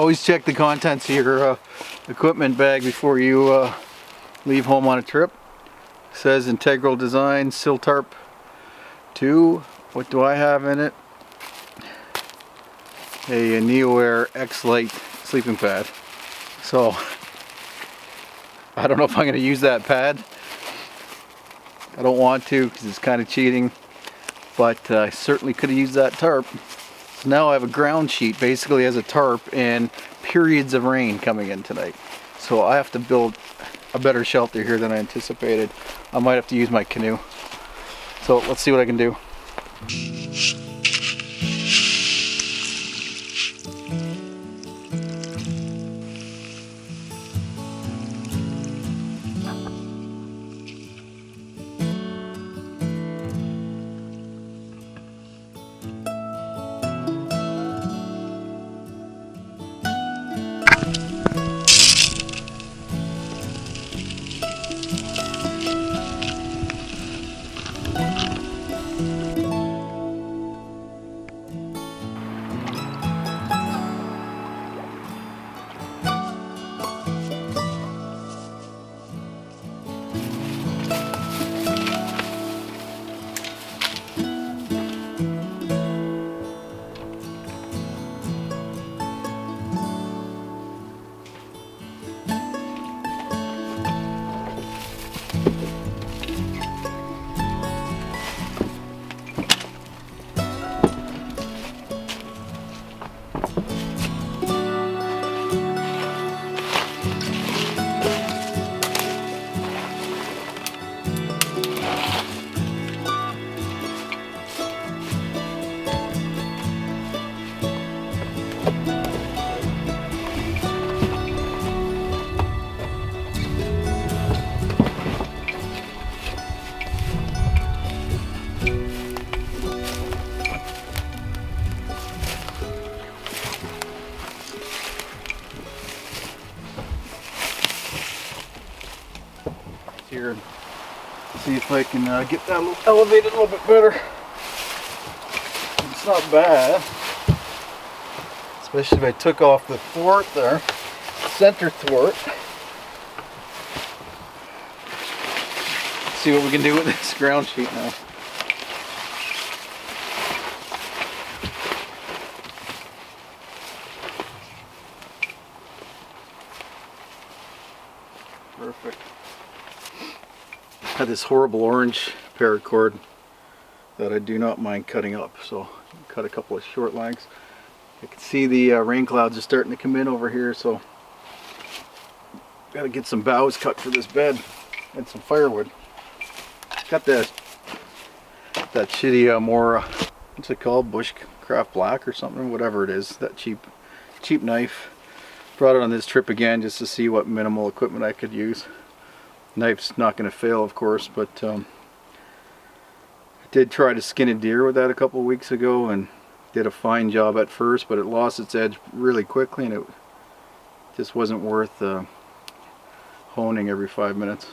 Always check the contents of your equipment bag before you leave home on a trip. It says integral design, sill tarp 2. What do I have in it? A NeoAir X-Lite sleeping pad. So I don't know if I'm going to use that pad. I don't want to because it's kind of cheating, but I certainly could have used that tarp. So now I have a ground sheet basically as a tarp and periods of rain coming in tonight. So I have to build a better shelter here than I anticipated. I might have to use my canoe. So let's see what I can do. Here, see if I can get that elevated a little bit better. It's not bad, especially if I took off the thwart there, center thwart. Let's see what we can do with this ground sheet now. Perfect. Had this horrible orange paracord that I do not mind cutting up, so cut a couple of short lengths. I can see the rain clouds are starting to come in over here, so got to get some boughs cut for this bed and some firewood. Got that shitty more what's it called, Bushcraft black or something, whatever it is, that cheap knife. Brought it on this trip again just to see what minimal equipment I could use. Knife's not going to fail, of course, but I did try to skin a deer with that a couple weeks ago and did a fine job at first, but it lost its edge really quickly and it just wasn't worth honing every 5 minutes.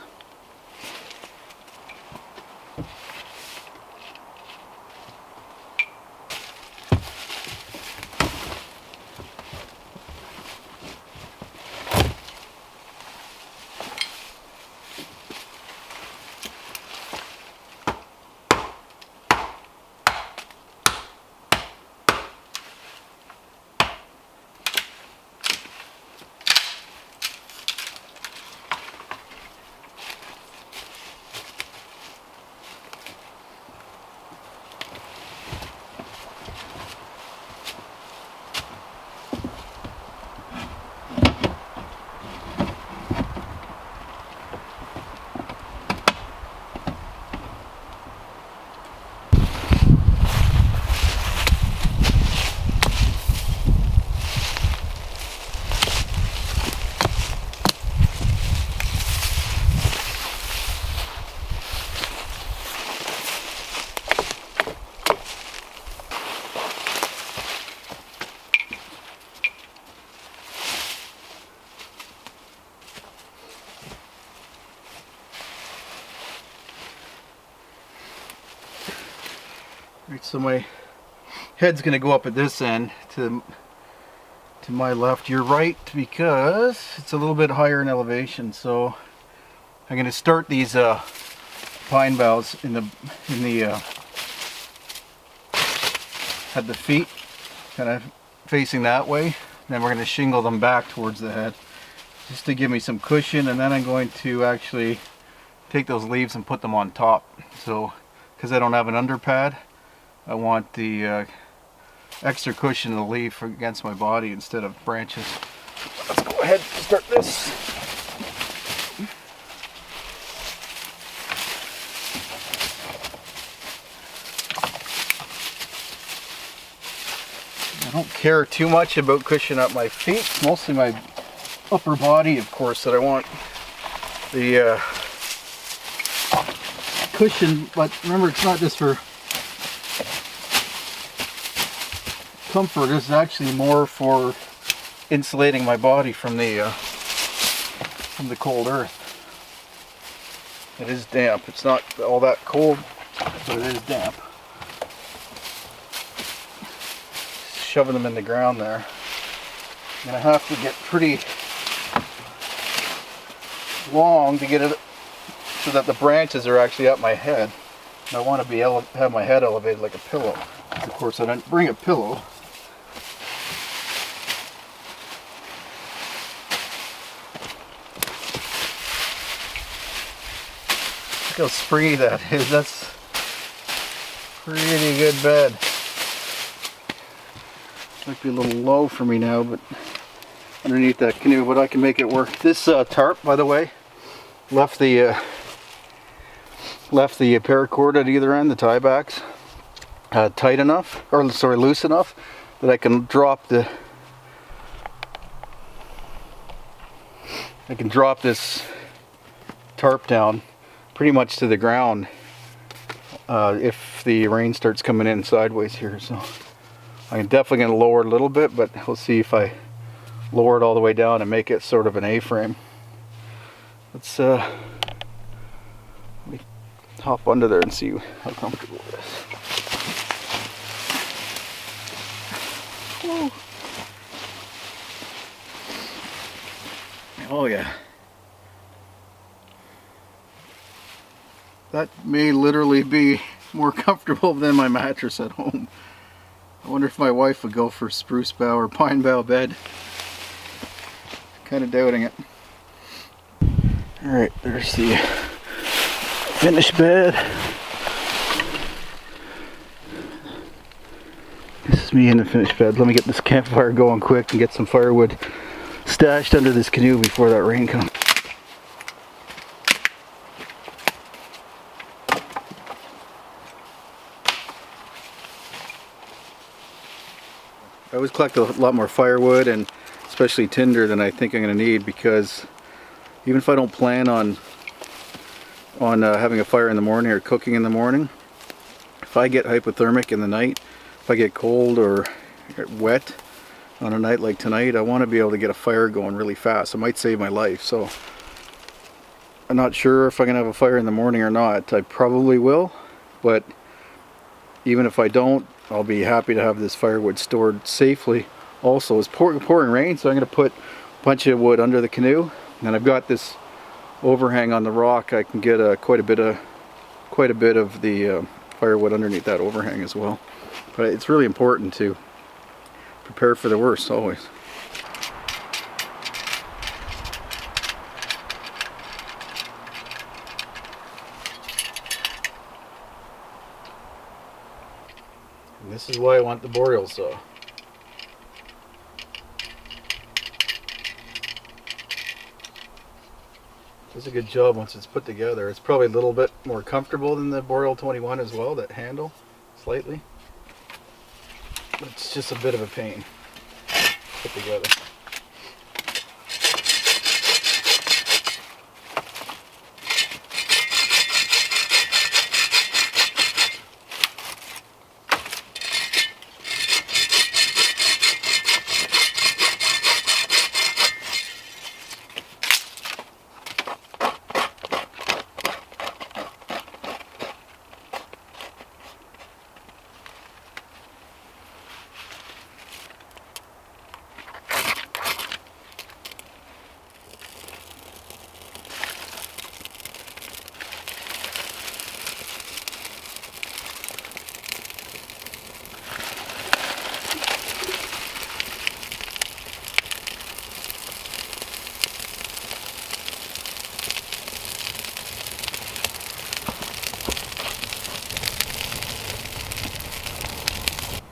Right, so my head's going to go up at this end to to my left, your right, because it's a little bit higher in elevation. So I'm going to start these pine boughs in the at the feet, kind of facing that way. Then we're going to shingle them back towards the head, just to give me some cushion. And then I'm going to actually take those leaves and put them on top. So, because I don't have an underpad, I want the extra cushion of the leaf against my body instead of branches. Let's go ahead and start this. I don't care too much about cushion up my feet. It's mostly my upper body, of course, that I want the cushion. But remember, it's not just for comfort. It's actually more for insulating my body from the cold earth. It is damp. It's not all that cold, but it is damp. Shoving them in the ground there. I'm gonna have to get pretty long to get it so that the branches are actually at my head. And I want to be able to have my head elevated like a pillow. Of course, I didn't bring a pillow. Look how springy that is. That's pretty good bed. Might be a little low for me now, but underneath that canoe, but I can make it work. This tarp, by the way, left the paracord at either end, the tie backs, tight enough, or sorry, loose enough that I can drop this tarp down pretty much to the ground if the rain starts coming in sideways here. So I'm definitely going to lower it a little bit, but we'll see if I lower it all the way down and make it sort of an A-frame. Let's let me hop under there and see how comfortable it is. Woo. Oh yeah. That may literally be more comfortable than my mattress at home. I wonder if my wife would go for spruce bough or pine bough bed. Kind of doubting it. Alright, there's the finished bed. This is me in the finished bed. Let me get this campfire going quick and get some firewood stashed under this canoe before that rain comes. I always collect a lot more firewood and especially tinder than I think I'm going to need, because even if I don't plan on having a fire in the morning or cooking in the morning, if I get hypothermic in the night, if I get cold or get wet on a night like tonight, I want to be able to get a fire going really fast. It might save my life. So I'm not sure if I'm going to have a fire in the morning or not. I probably will, but even if I don't, I'll be happy to have this firewood stored safely. Also, it's pouring rain, so I'm going to put a bunch of wood under the canoe, and I've got this overhang on the rock. I can get quite a bit of the firewood underneath that overhang as well. But it's really important to prepare for the worst always. And this is why I want the boreal saw. Does a good job once it's put together. It's probably a little bit more comfortable than the Boreal 21 as well, that handle, slightly. But it's just a bit of a pain to put together.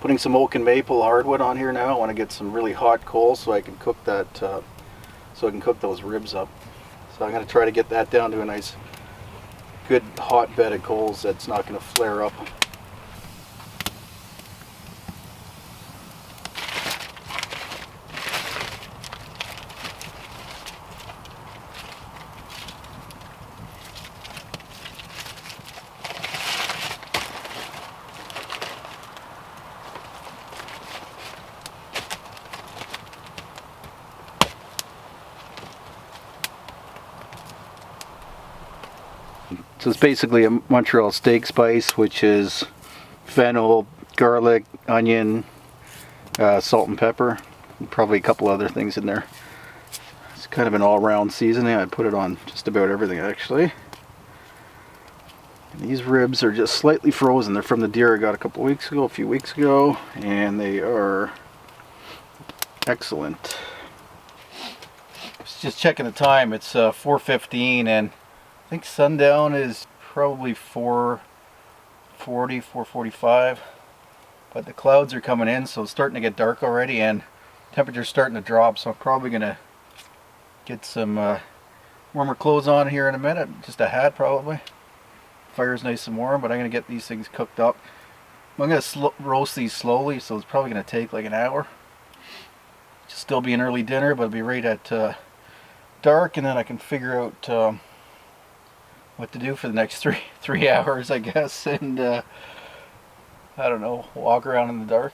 Putting some oak and maple hardwood on here now. I want to get some really hot coals so I can cook that, so I can cook those ribs up. So I'm going to try to get that down to a nice, good hot bed of coals that's not going to flare up. So it's basically a Montreal steak spice, which is fennel, garlic, onion, salt and pepper, and probably a couple other things in there. It's kind of an all-round seasoning. I put it on just about everything actually. And these ribs are just slightly frozen. They're from the deer I got a few weeks ago, and they are excellent. Just checking the time. It's 4:15 and I think sundown is probably 4:40, 4:45, but the clouds are coming in, so it's starting to get dark already, and temperature's starting to drop. So I'm probably gonna get some warmer clothes on here in a minute. Just a hat probably. Fire's nice and warm, but I'm gonna get these things cooked up. I'm gonna roast these slowly, so it's probably gonna take like an hour. It'll still be an early dinner, but it'll be right at dark, and then I can figure out what to do for the next three hours, I guess, and I don't know, walk around in the dark.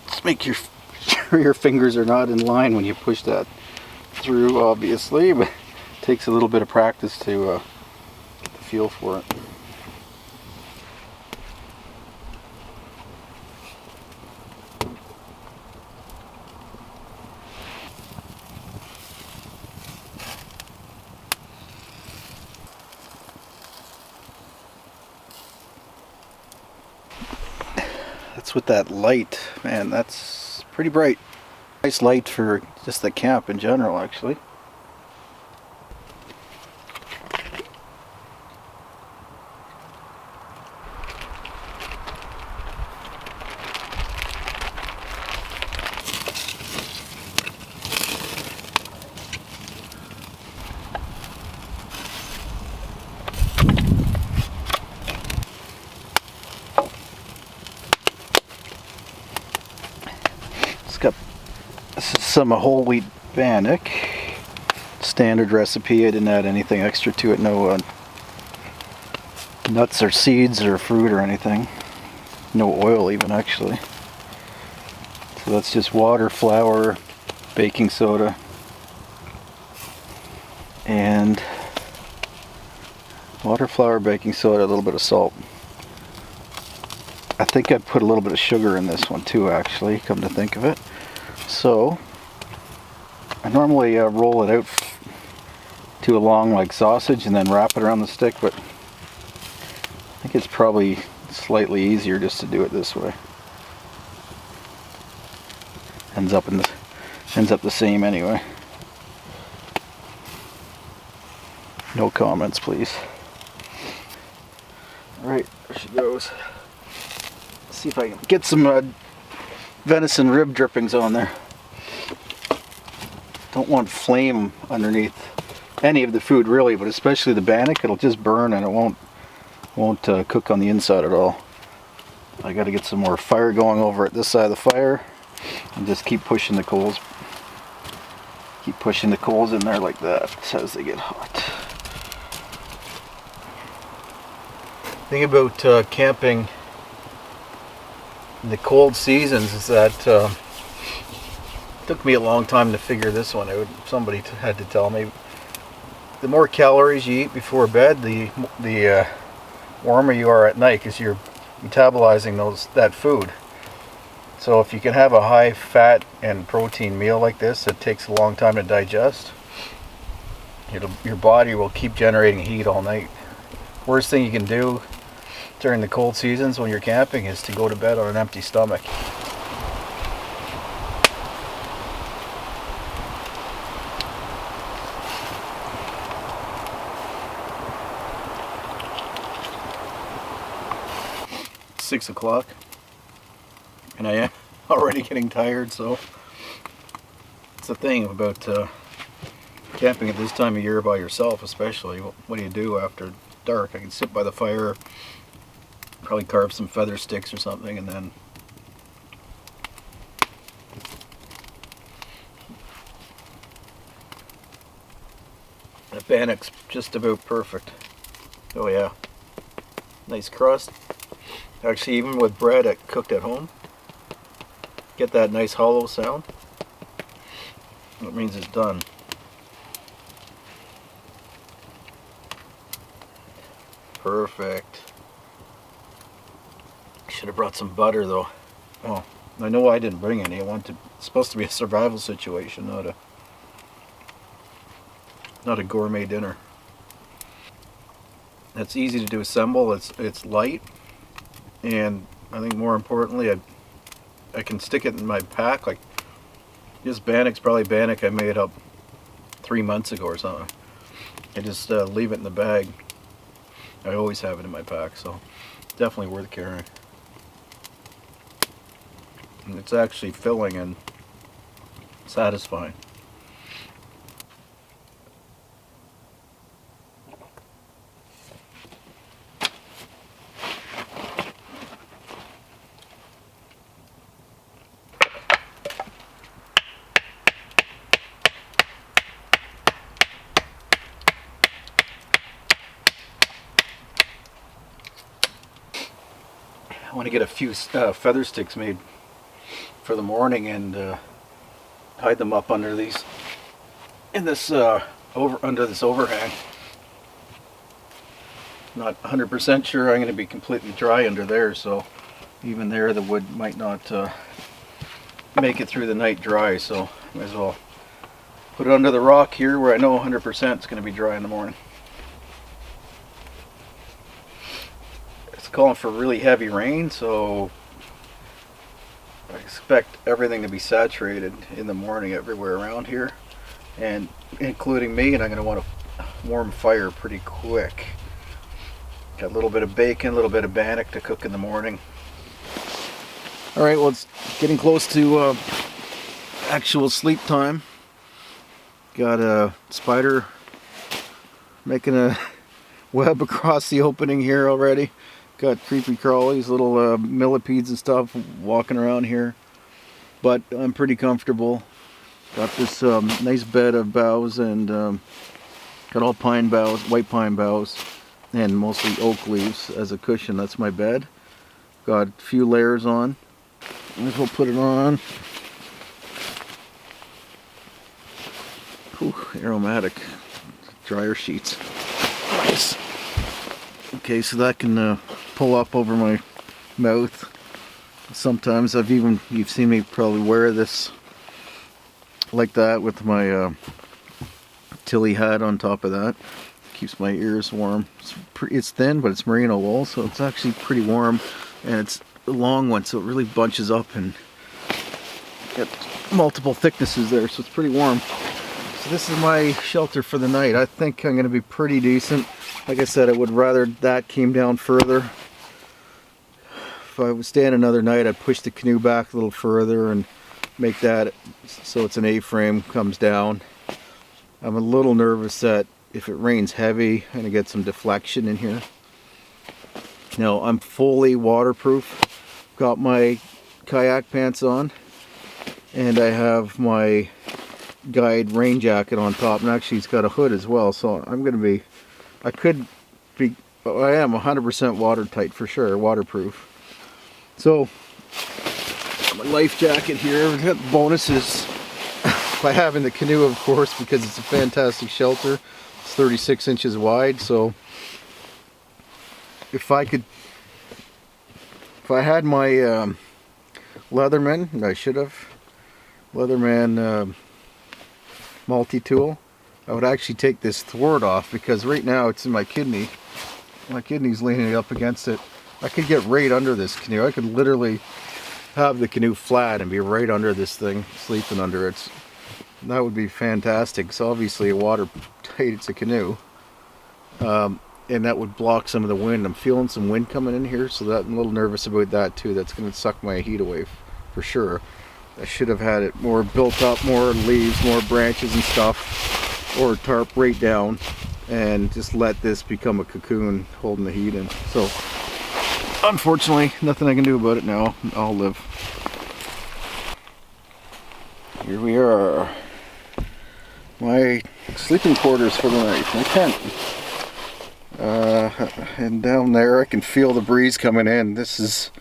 Just make sure your fingers are not in line when you push that through, obviously, but it takes a little bit of practice to get the feel for it. That's with that light, man, that's pretty bright. Nice light for just the camp in general, actually. This is some whole wheat bannock, standard recipe. I didn't add anything extra to it, no nuts or seeds or fruit or anything, no oil even actually. So that's just water, flour, baking soda, and water, flour, baking soda, a little bit of salt. I think I put a little bit of sugar in this one too, actually, come to think of it. So I normally roll it out to a long like sausage and then wrap it around the stick, but I think it's probably slightly easier just to do it this way. Ends up the same anyway. No comments, please. All right, there she goes. Let's see if I can get some venison rib drippings on there. Don't want flame underneath any of the food really, but especially the bannock. It'll just burn and it won't cook on the inside at all. I got to get some more fire going over at this side of the fire and just keep pushing the coals. Keep pushing the coals in there like that as they get hot. The thing about camping in the cold seasons is that it took me a long time to figure this one out. Somebody had to tell me. The more calories you eat before bed, the warmer you are at night, because you're metabolizing that food. So if you can have a high fat and protein meal like this that takes a long time to digest, your body will keep generating heat all night. Worst thing you can do during the cold seasons when you're camping is to go to bed on an empty stomach. It's 6 o'clock and I am already getting tired, so it's the thing about camping at this time of year by yourself, especially. What do you do after dark? I can sit by the fire, probably carve some feather sticks or something, and then the bannock's just about perfect. Oh yeah, nice crust. Actually, even with bread cooked at home, get that nice hollow sound. That means it's done. Perfect. Should have brought some butter though. Oh, I know I didn't bring any. It's supposed to be a survival situation, not a gourmet dinner. It's easy to assemble. It's light, and I think more importantly, I can stick it in my pack. Like this bannock's probably bannock I made up 3 months ago or something. I just leave it in the bag. I always have it in my pack, so definitely worth carrying. And it's actually filling and satisfying. I want to get a few feather sticks made for the morning and hide them up under these, under this overhang. Not 100% sure I'm going to be completely dry under there, so even there the wood might not make it through the night dry, so might as well put it under the rock here where I know 100% it's going to be dry in the morning. It's calling for really heavy rain, so I expect everything to be saturated in the morning everywhere around here, and including me, and I'm going to want a warm fire pretty quick. Got a little bit of bacon, a little bit of bannock to cook in the morning. Alright, well, it's getting close to actual sleep time. Got a spider making a web across the opening here already. Got creepy crawlies, little millipedes and stuff walking around here. But I'm pretty comfortable. Got this nice bed of boughs and got all pine boughs, white pine boughs, and mostly oak leaves as a cushion. That's my bed. Got a few layers on. Might as well put it on. Whew, aromatic dryer sheets. Nice. Okay, so that can pull up over my mouth. Sometimes you've seen me probably wear this like that with my tilly hat on top of that. Keeps my ears warm. It's thin, but it's merino wool, so it's actually pretty warm, and it's a long one, so it really bunches up and got multiple thicknesses there, so it's pretty warm. So this is my shelter for the night. I think I'm going to be pretty decent. Like I said, I would rather that came down further. If I was staying another night, I'd push the canoe back a little further and make that so it's an A-frame, comes down. I'm a little nervous that if it rains heavy, I'm going to get some deflection in here. Now, I'm fully waterproof. Got my kayak pants on, and I have my guide rain jacket on top, and actually it's got a hood as well, so I am 100% watertight for sure, waterproof. So, my life jacket here. We've got bonuses by having the canoe, of course, because it's a fantastic shelter. It's 36 inches wide, so if I had my Leatherman, and I should have, Leatherman multi-tool, I would actually take this thwart off, because right now it's in my kidney my kidney's leaning up against it. I could get right under this canoe. I could literally have the canoe flat and be right under this thing, sleeping under it. That would be fantastic. So obviously watertight, it's a canoe. And that would block some of the wind. I'm feeling some wind coming in here, so that I'm a little nervous about that too. That's going to suck my heat away for sure. I should have had it more built up, more leaves, more branches and stuff, or tarp right down, and just let this become a cocoon holding the heat in. So unfortunately, nothing I can do about it now. I'll live. Here we are. My sleeping quarters for the night. My tent. And down there I can feel the breeze coming in. This is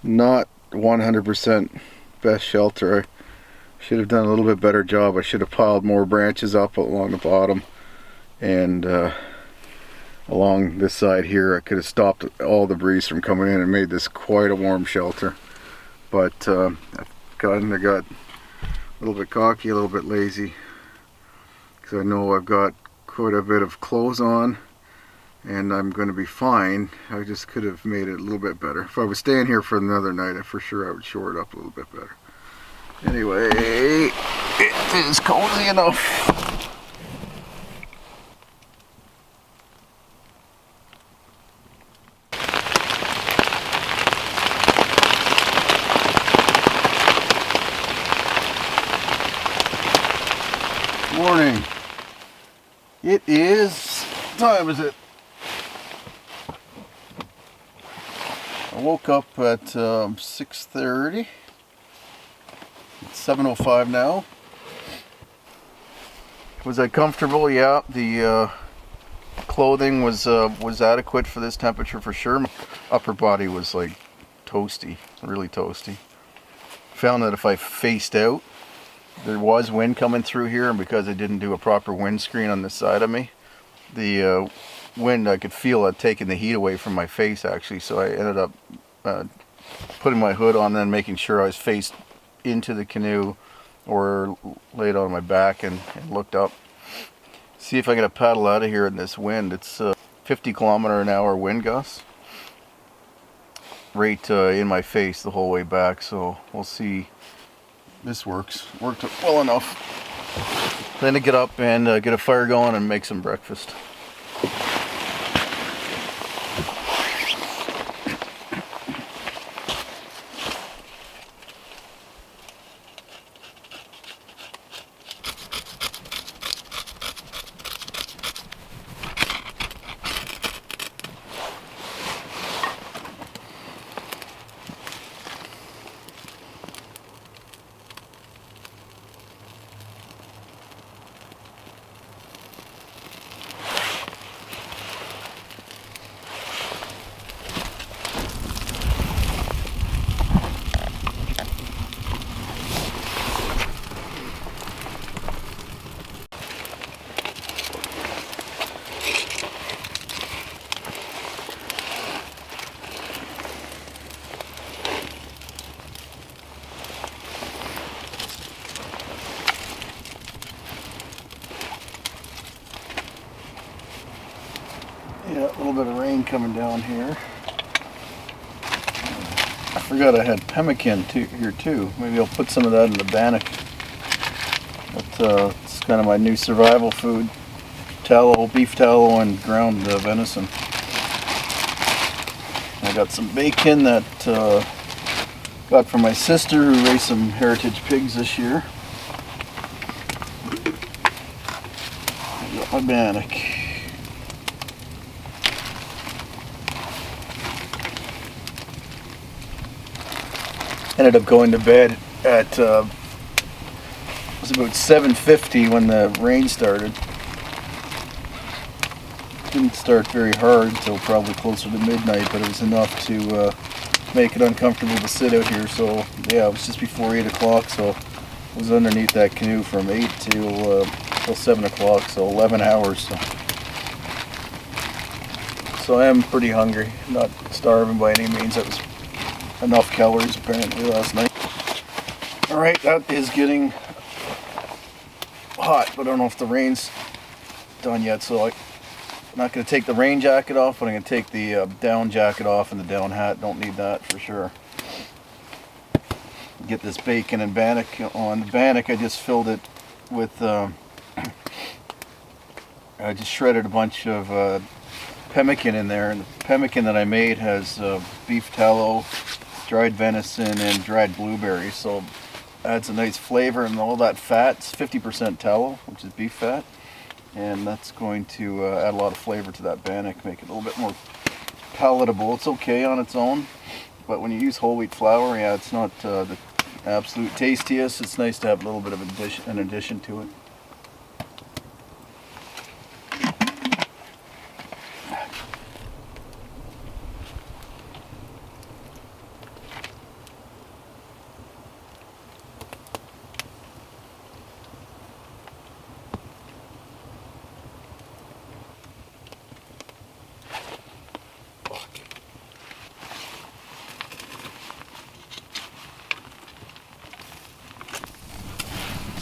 not 100% best shelter. I should have done a little bit better job. I should have piled more branches up along the bottom, and along this side here I could have stopped all the breeze from coming in and made this quite a warm shelter. But I got a little bit cocky, a little bit lazy, because I know I've got quite a bit of clothes on and I'm going to be fine. I just could have made it a little bit better. If I was staying here for another night, for sure I would shore it up a little bit better. Anyway, it is cozy enough. Morning. It is, what time is it? I woke up at 6:30. It's 7:05 now. Was I comfortable? Yeah, the clothing was adequate for this temperature for sure. My upper body was like toasty, really toasty. Found that if I faced out, there was wind coming through here, and because I didn't do a proper windscreen on this side of me, the wind, I could feel it taking the heat away from my face actually, so I ended up putting my hood on, then making sure I was faced into the canoe or laid on my back and looked up. See if I can paddle out of here in this wind. It's 50-kilometer-an-hour wind gusts right in my face the whole way back, so we'll see. This worked well enough. Then to get up and get a fire going and make some breakfast. Yeah, a little bit of rain coming down here. I forgot I had pemmican here too. Maybe I'll put some of that in the bannock. It's kind of my new survival food. Tallow, beef tallow, and ground venison. I got some bacon that got from my sister who raised some heritage pigs this year. I got my bannock. Ended up going to bed at it was about 7:50 when the rain started. Didn't start very hard until probably closer to midnight, but it was enough to make it uncomfortable to sit out here. So yeah, it was just before 8 o'clock, so I was underneath that canoe from 8 till 7 o'clock, so 11 hours. So I am pretty hungry, not starving by any means. That was enough calories apparently last night. Alright, that is getting hot, but I don't know if the rain's done yet, so not going to take the rain jacket off, but I'm going to take the down jacket off and the down hat. Don't need that for sure. Get this bacon and bannock on. The bannock, I just filled it with, I just shredded a bunch of pemmican in there, and the pemmican that I made has beef tallow, dried venison, and dried blueberries, so adds a nice flavor, and all that fat's 50% tallow, which is beef fat, and that's going to add a lot of flavor to that bannock, make it a little bit more palatable. It's okay on its own, but when you use whole wheat flour, yeah, it's not the absolute tastiest. It's nice to have a little bit of an addition to it.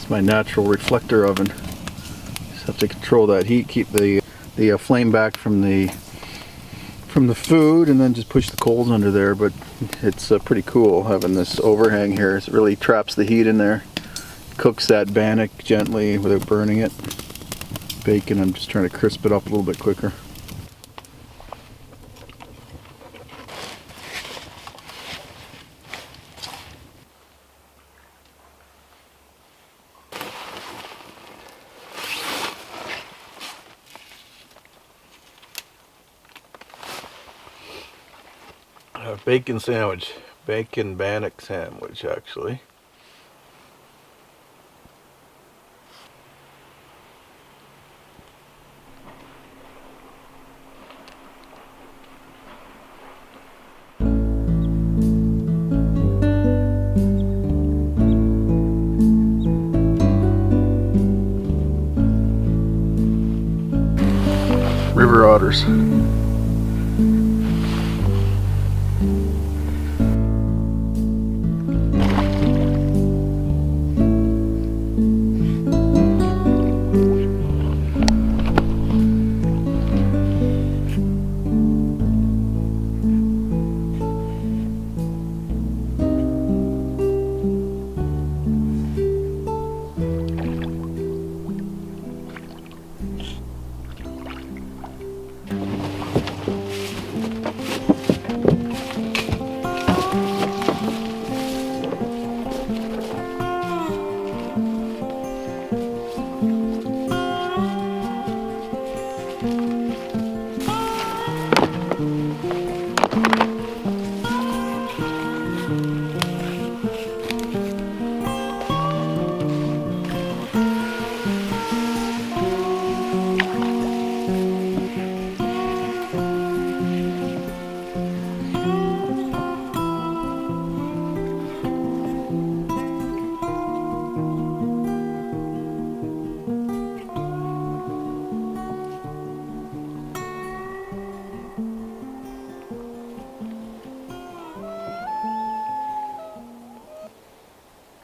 My natural reflector oven. Just have to control that heat, keep the flame back from the food, and then just push the coals under there. But it's pretty cool having this overhang here. It really traps the heat in there, cooks that bannock gently without burning it. Bacon, I'm just trying to crisp it up a little bit quicker. Bacon sandwich, bacon bannock sandwich actually. River otters.